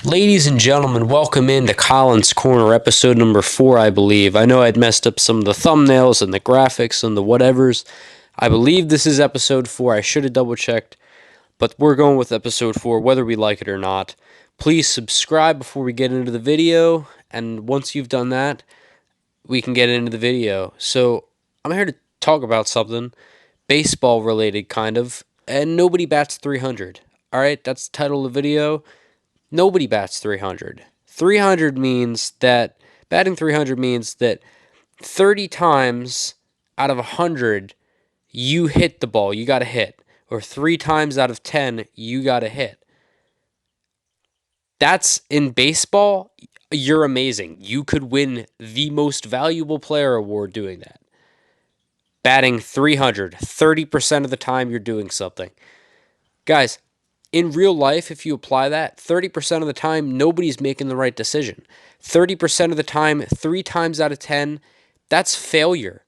Ladies and gentlemen, welcome into Colin's Corner, episode number 4, I believe. I know I'd messed up some of the thumbnails and the graphics and the whatevers. I believe this is episode 4. I should have double checked, but we're going with episode 4, whether we like it or not. Please subscribe before we get into the video, and once you've done that, we can get into the video. So, I'm here to talk about something baseball related, kind of, and nobody bats 300. Alright, that's the title of the video. Nobody bats 300. 300 means that batting 300 means that 30 times out of 100 you hit the ball, you got to hit, or 3 times out of 10 you got to hit. That's in baseball, you're amazing. You could win the most valuable player award doing that. Batting 300, 30% of the time you're doing something. Guys, in real life, if you apply that, 30% of the time, nobody's making the right decision. 30% of the time, 3 times out of 10, that's failure.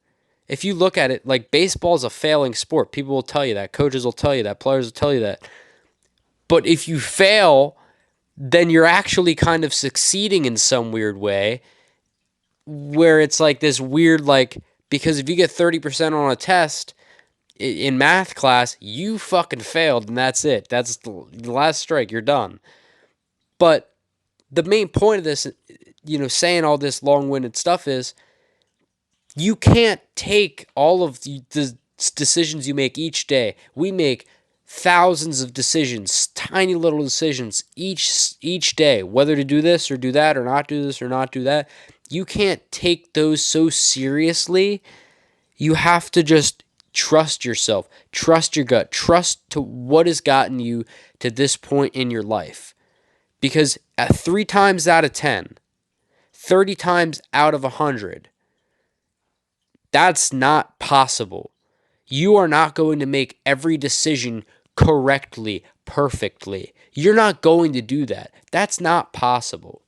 If you look at it, like baseball is a failing sport. People will tell you that. Coaches will tell you that. Players will tell you that. But if you fail, then you're actually kind of succeeding in some weird way where it's like this weird, like, because if you get 30% on a test, in math class, you fucking failed and that's it. That's the last strike. You're done. But the main point of this, saying all this long-winded stuff is you can't take all of the decisions you make each day. We make thousands of decisions, tiny little decisions each day, whether to do this or do that or not do this or not do that. You can't take those so seriously. You have to just trust yourself, trust your gut, trust to what has gotten you to this point in your life. Because at 3 times out of 10, 30 times out of 100, that's not possible. You are not going to make every decision correctly, perfectly. You're not going to do that. That's not possible.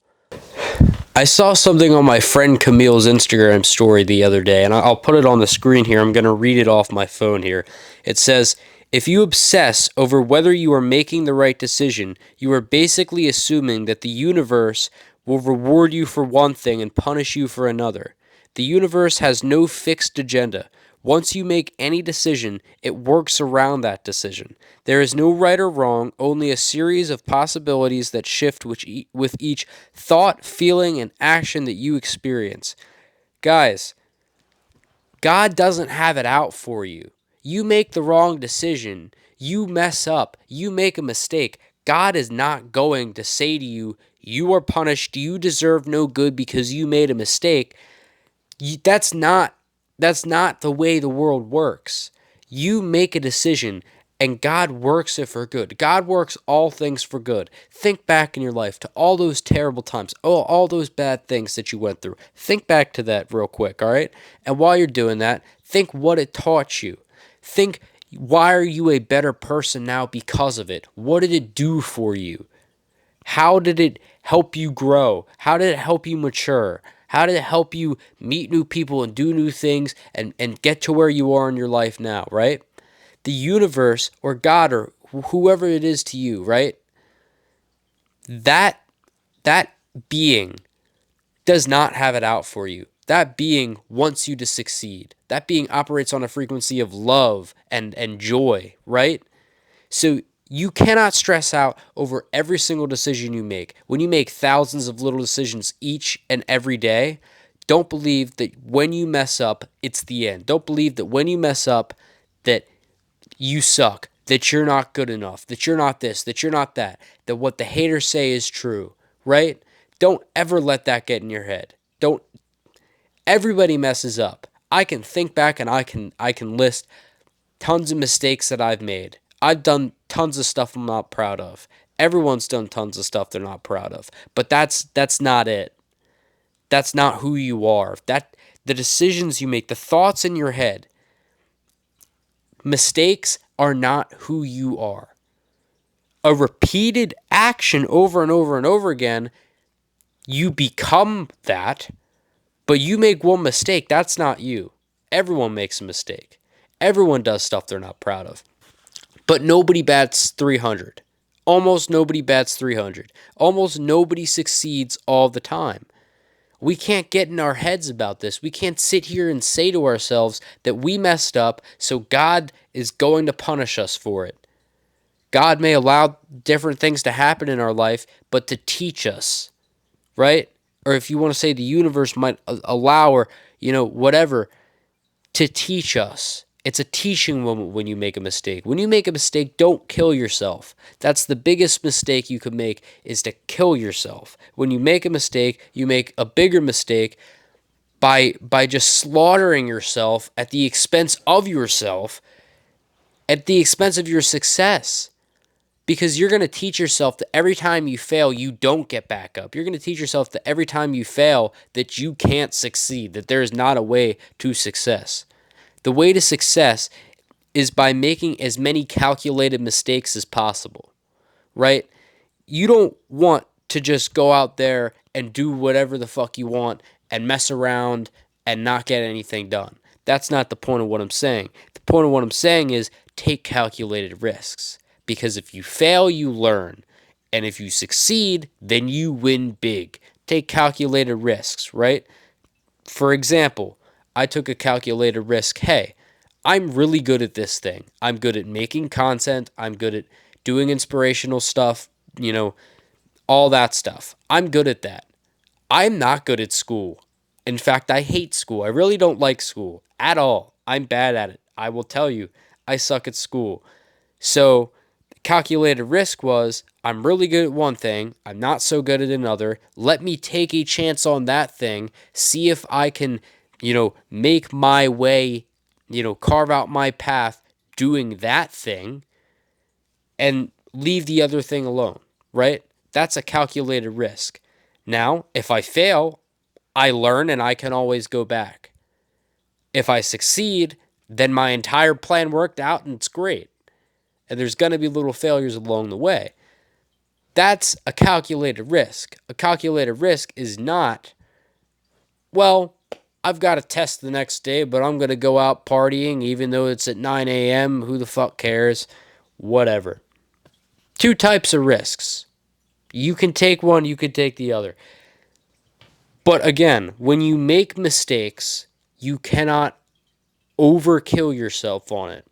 I saw something on my friend Camille's Instagram story the other day, and I'll put it on the screen here. I'm going to read it off my phone here. It says, "If you obsess over whether you are making the right decision, you are basically assuming that the universe will reward you for one thing and punish you for another. The universe has no fixed agenda. Once you make any decision, it works around that decision. There is no right or wrong, only a series of possibilities that shift with each thought, feeling, and action that you experience." Guys, God doesn't have it out for you. You make the wrong decision, you mess up, you make a mistake. God is not going to say to you, "You are punished, you deserve no good because you made a mistake." That's not the way the world works. You make a decision and God works it for good. God works all things for good. Think back in your life to all those terrible times, all those bad things that you went through. Think back to that real quick, all right? And while you're doing that, think what it taught you. Think, why are you a better person now because of it? What did it do for you? How did it help you grow? How did it help you mature? How did it help you meet new people and do new things and get to where you are in your life now, right? The universe or God or whoever it is to you, right? That being does not have it out for you. That being wants you to succeed. That being operates on a frequency of love and joy, right? So you cannot stress out over every single decision you make. When you make thousands of little decisions each and every day, don't believe that when you mess up, it's the end. Don't believe that when you mess up, that you suck, that you're not good enough, that you're not this, that you're not that what the haters say is true, right? Don't ever let that get in your head. Don't. Everybody messes up. I can think back and I can list tons of mistakes that I've made. I've done tons of stuff I'm not proud of. Everyone's done tons of stuff they're not proud of. But that's not it. That's not who you are. The decisions you make, the thoughts in your head, mistakes are not who you are. A repeated action over and over and over again, you become that, but you make one mistake, that's not you. Everyone makes a mistake. Everyone does stuff they're not proud of. But nobody bats 300. Almost nobody bats 300. Almost nobody succeeds all the time. We can't get in our heads about this. We can't sit here and say to ourselves that we messed up, so God is going to punish us for it. God may allow different things to happen in our life, but to teach us, right? Or if you want to say the universe might allow, or, whatever, to teach us. It's a teaching moment when you make a mistake. When you make a mistake, don't kill yourself. That's the biggest mistake you could make, is to kill yourself. When you make a mistake, you make a bigger mistake by just slaughtering yourself at the expense of yourself, at the expense of your success. Because you're going to teach yourself that every time you fail, you don't get back up. You're going to teach yourself that every time you fail, that you can't succeed, that there is not a way to success. The way to success is by making as many calculated mistakes as possible, right? You don't want to just go out there and do whatever the fuck you want and mess around and not get anything done. That's not the point of what I'm saying. The point of what I'm saying is take calculated risks. Because if you fail, you learn. And if you succeed, then you win big. Take calculated risks, right? For example, I took a calculated risk. Hey, I'm really good at this thing. I'm good at making content. I'm good at doing inspirational stuff, all that stuff. I'm good at that. I'm not good at school. In fact, I hate school. I really don't like school at all. I'm bad at it. I will tell you, I suck at school. So, calculated risk was, I'm really good at one thing, I'm not so good at another. Let me take a chance on that thing, see if I can, make my way, carve out my path doing that thing, and leave the other thing alone, right? That's a calculated risk. Now, if I fail, I learn and I can always go back. If I succeed, then my entire plan worked out and it's great. And there's going to be little failures along the way. That's a calculated risk. A calculated risk is not, well, I've got a test the next day, but I'm going to go out partying even though it's at 9 a.m. Who the fuck cares? Whatever. Two types of risks. You can take one, you can take the other. But again, when you make mistakes, you cannot overkill yourself on it.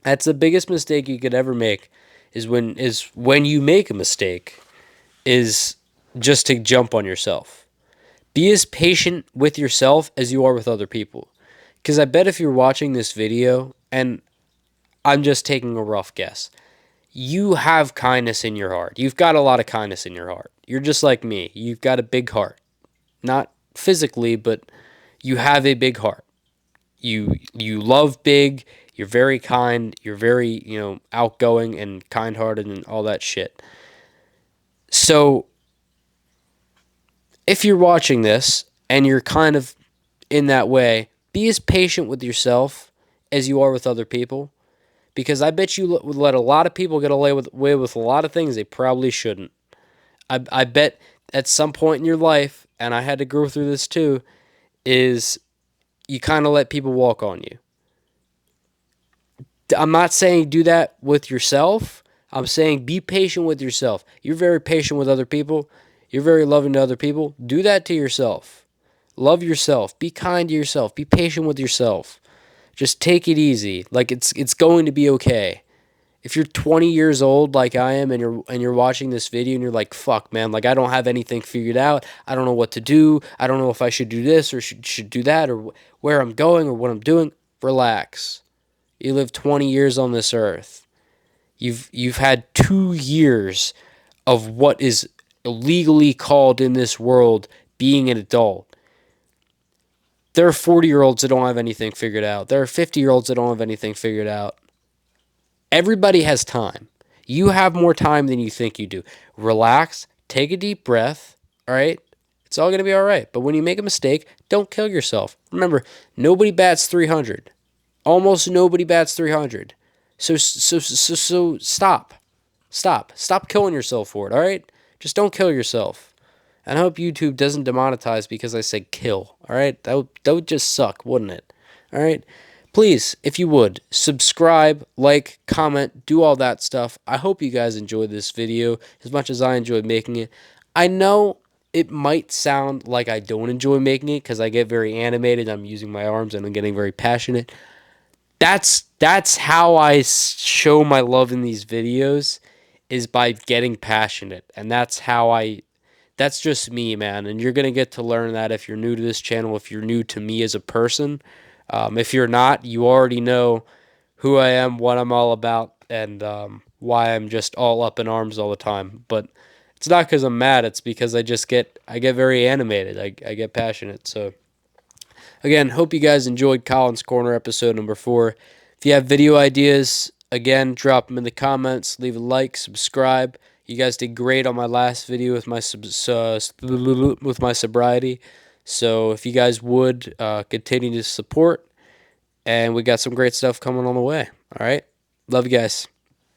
That's the biggest mistake you could ever make, is when you make a mistake, is just to jump on yourself. Be as patient with yourself as you are with other people. Because I bet if you're watching this video, and I'm just taking a rough guess, you have kindness in your heart. You've got a lot of kindness in your heart. You're just like me. You've got a big heart. Not physically, but you have a big heart. You love big. You're very kind. You're very, outgoing and kind-hearted and all that shit. So, if you're watching this and you're kind of in that way, be as patient with yourself as you are with other people. Because I bet you would let a lot of people get away with a lot of things they probably shouldn't. I bet at some point in your life, and I had to go through this too, is you kind of let people walk on you. I'm not saying do that with yourself. I'm saying be patient with yourself. You're very patient with other people. You're very loving to other people. Do that to yourself. Love yourself. Be kind to yourself. Be patient with yourself. Just take it easy. Like it's going to be okay. If you're 20 years old like I am and you're watching this video and you're like, fuck, man, like I don't have anything figured out. I don't know what to do. I don't know if I should do this or should do that or where I'm going or what I'm doing. Relax. You live 20 years on this earth. You've had 2 years of what is legally called in this world being an adult. There are 40-year-olds that don't have anything figured out. There are 50-year-olds that don't have anything figured out. Everybody has time. You have more time than you think you do. Relax. Take a deep breath. All right? It's all going to be all right. But when you make a mistake, don't kill yourself. Remember, nobody bats 300. Almost nobody bats 300. So stop. Stop killing yourself for it, all right? Just don't kill yourself. And I hope YouTube doesn't demonetize because I said kill, all right? That would just suck, wouldn't it? All right? Please, if you would, subscribe, like, comment, do all that stuff. I hope you guys enjoyed this video as much as I enjoyed making it. I know it might sound like I don't enjoy making it because I get very animated. I'm using my arms and I'm getting very passionate. That's how I show my love in these videos, is by getting passionate. And that's just me, man. And you're going to get to learn that if you're new to this channel, if you're new to me as a person. If you're not, you already know who I am, what I'm all about, and why I'm just all up in arms all the time. But it's not because I'm mad. It's because I get very animated. I get passionate. So again, hope you guys enjoyed Colin's Corner episode number 4. If you have video ideas, again, drop them in the comments. Leave a like, subscribe. You guys did great on my last video with my sobriety. So if you guys would continue to support, and we got some great stuff coming on the way. All right, love you guys.